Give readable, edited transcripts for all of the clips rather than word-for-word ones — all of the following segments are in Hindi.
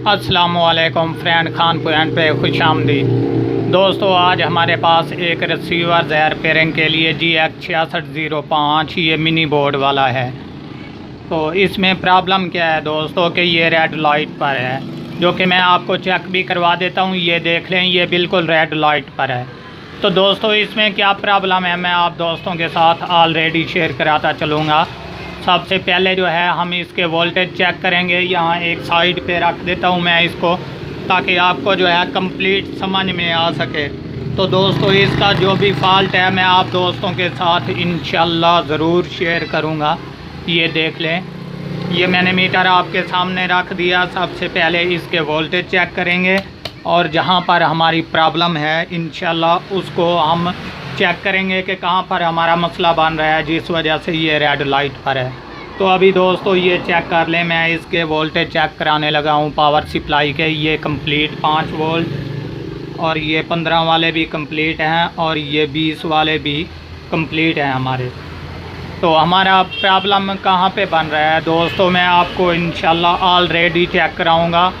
अस्सलामुअलैकुम फ्रेंड, खान पॉइंट पे खुशामदीद। दोस्तों, आज हमारे पास एक रिसीवर है रिपेयरिंग के लिए GX6605, ये मिनी बोर्ड वाला है। तो इसमें प्रॉब्लम क्या है दोस्तों कि ये रेड लाइट पर है, जो कि मैं आपको चेक भी करवा देता हूँ। ये देख लें, ये बिल्कुल रेड लाइट पर है। तो दोस्तों, इसमें क्या प्रॉब्लम है मैं आप दोस्तों के साथ ऑलरेडी शेयर कराता चलूँगा। सबसे पहले जो है हम इसके वोल्टेज चेक करेंगे। यहाँ एक साइड पे रख देता हूँ मैं इसको, ताकि आपको जो है कंप्लीट समझ में आ सके। तो दोस्तों, इसका जो भी फॉल्ट है मैं आप दोस्तों के साथ इंशाल्लाह ज़रूर शेयर करूँगा। ये देख लें, ये मैंने मीटर आपके सामने रख दिया। सबसे पहले इसके वोल्टेज चेक करेंगे और जहाँ पर हमारी प्रॉब्लम है इंशाल्लाह उसको हम चेक करेंगे कि कहाँ पर हमारा मसला बन रहा है जिस वजह से ये रेड लाइट पर है। तो अभी दोस्तों ये चेक कर लें, मैं इसके वोल्टेज चेक कराने लगा हूँ पावर सप्लाई के। ये कंप्लीट 5 वोल्ट और ये 15 वाले भी कंप्लीट हैं और ये 20 वाले भी कंप्लीट हैं हमारे। तो हमारा प्रॉब्लम कहाँ पे बन रहा है दोस्तों, मैं आपको इंशाल्लाह ऑलरेडी चेक कराऊँगा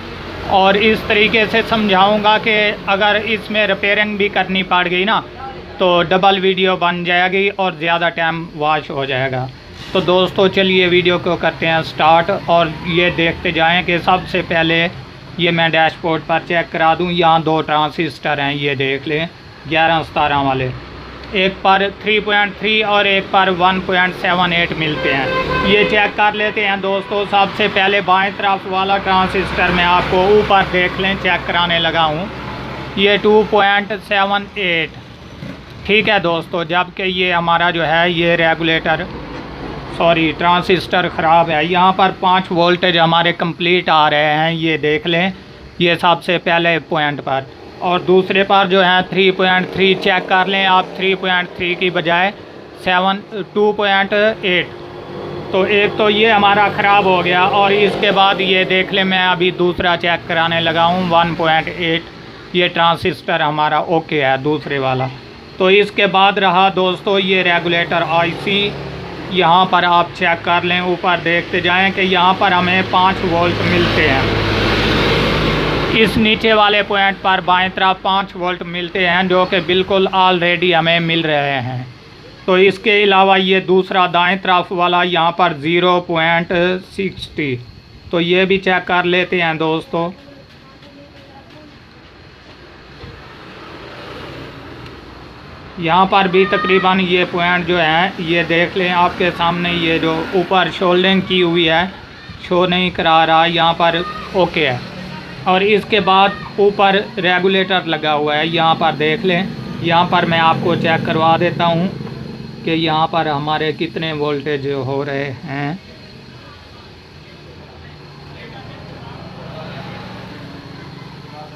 और इस तरीके से समझाऊँगा कि अगर इसमें रिपेयरिंग भी करनी पड़ गई ना तो डबल वीडियो बन जाएगी और ज़्यादा टाइम वॉच हो जाएगा। तो दोस्तों चलिए वीडियो को करते हैं स्टार्ट और ये देखते जाएं कि सबसे पहले ये मैं डैशबोर्ड पर चेक करा दूं। यहाँ 2 ट्रांसिस्टर हैं, ये देख लें 11-17 वाले, एक पर 3.3 और एक पर 1.78 मिलते हैं। ये चेक कर लेते हैं दोस्तों। सबसे पहले बाएं तरफ वाला ट्रांसिस्टर मैं आपको ऊपर देख लें चेक कराने लगा हूँ, ये 2.78 ठीक है दोस्तों। जबकि ये हमारा जो है ये रेगुलेटर ट्रांसिस्टर ख़राब है। यहाँ पर 5 वोल्टेज हमारे कंप्लीट आ रहे हैं, ये देख लें, ये सबसे पहले पॉइंट पर। और दूसरे पर जो है 3.3 चेक कर लें आप, 3.3 की बजाय 2.8। तो एक तो ये हमारा ख़राब हो गया और इसके बाद ये देख लें मैं अभी दूसरा चेक कराने लगा हूँ 1.8। ये ट्रांसिस्टर हमारा ओके है दूसरे वाला। तो इसके बाद रहा दोस्तों ये रेगुलेटर आईसी, यहाँ पर आप चेक कर लें, ऊपर देखते जाएं कि यहाँ पर हमें 5 वोल्ट मिलते हैं। इस नीचे वाले पॉइंट पर बाएं तरफ 5 वोल्ट मिलते हैं, जो कि बिल्कुल ऑलरेडी हमें मिल रहे हैं। तो इसके अलावा ये दूसरा दाएं तरफ वाला यहाँ पर 0.60, तो ये भी चेक कर लेते हैं दोस्तों। यहाँ पर भी तकरीबन ये पॉइंट जो है ये देख लें आपके सामने, ये जो ऊपर शोल्डिंग की हुई है शो नहीं करा रहा, यहाँ पर ओके है। और इसके बाद ऊपर रेगुलेटर लगा हुआ है, यहाँ पर देख लें। यहाँ पर मैं आपको चेक करवा देता हूँ कि यहाँ पर हमारे कितने वोल्टेज हो रहे हैं।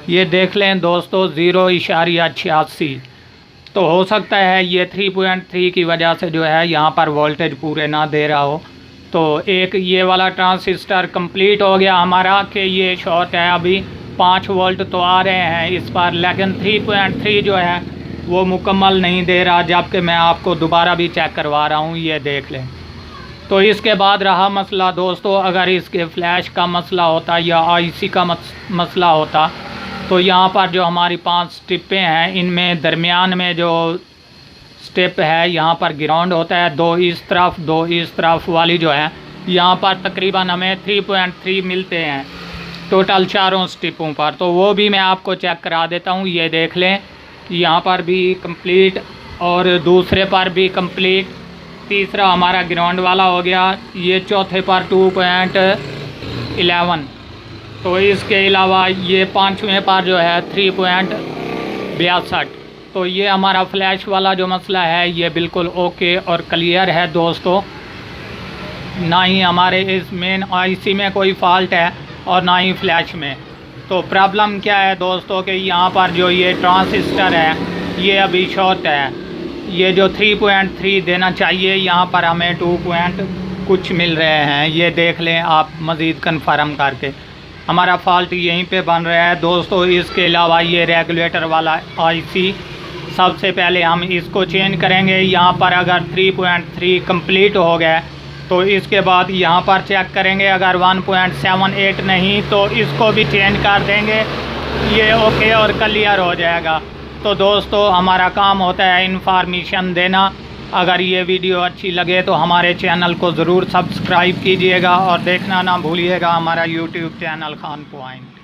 ये देख लें दोस्तों 0.86। तो हो सकता है ये 3.3 की वजह से जो है यहाँ पर वोल्टेज पूरे ना दे रहा हो। तो एक ये वाला ट्रांसिस्टर कंप्लीट हो गया हमारा कि ये शॉर्ट है। अभी 5 वोल्ट तो आ रहे हैं इस पर, लेकिन 3.3 जो है वो मुकम्मल नहीं दे रहा, जबकि मैं आपको दोबारा भी चेक करवा रहा हूँ, ये देख लें। तो इसके बाद रहा मसला दोस्तों, अगर इसके फ्लैश का मसला होता या आईसी का मसला होता तो यहाँ पर जो हमारी 5 स्टिपें हैं इनमें दरमियान में जो स्टेप है यहाँ पर ग्राउंड होता है, 2 इस तरफ 2 इस तरफ वाली जो है यहाँ पर तकरीबन हमें 3.3 मिलते हैं टोटल चारों स्टिपों पर। तो वो भी मैं आपको चेक करा देता हूँ, ये देख लें। यहाँ पर भी कंप्लीट और दूसरे पर भी कंप्लीट। तीसरा हमारा ग्राउंड वाला हो गया, ये चौथे पर 2.11। तो इसके अलावा ये 5वें पर जो है 3.62। तो ये हमारा फ्लैश वाला जो मसला है ये बिल्कुल ओके और क्लियर है दोस्तों। ना ही हमारे इस मेन आईसी में कोई फॉल्ट है और ना ही फ्लैश में। तो प्रॉब्लम क्या है दोस्तों कि यहाँ पर जो ये ट्रांसिस्टर है ये अभी शॉर्ट है। ये जो 3.3 देना चाहिए यहाँ पर हमें 2 कुछ मिल रहे हैं, ये देख लें आप मज़ीद कन्फर्म करके। हमारा फॉल्ट यहीं पे बन रहा है दोस्तों। इसके अलावा ये रेगुलेटर वाला आईसी, सबसे पहले हम इसको चेंज करेंगे। यहाँ पर अगर 3.3 कंप्लीट हो गया तो इसके बाद यहाँ पर चेक करेंगे, अगर 1.78 नहीं तो इसको भी चेंज कर देंगे, ये ओके और क्लियर हो जाएगा। तो दोस्तों हमारा काम होता है इन्फॉर्मेशन देना। अगर ये वीडियो अच्छी लगे तो हमारे चैनल को ज़रूर सब्सक्राइब कीजिएगा और देखना ना भूलिएगा हमारा यूट्यूब चैनल खान पॉइंट।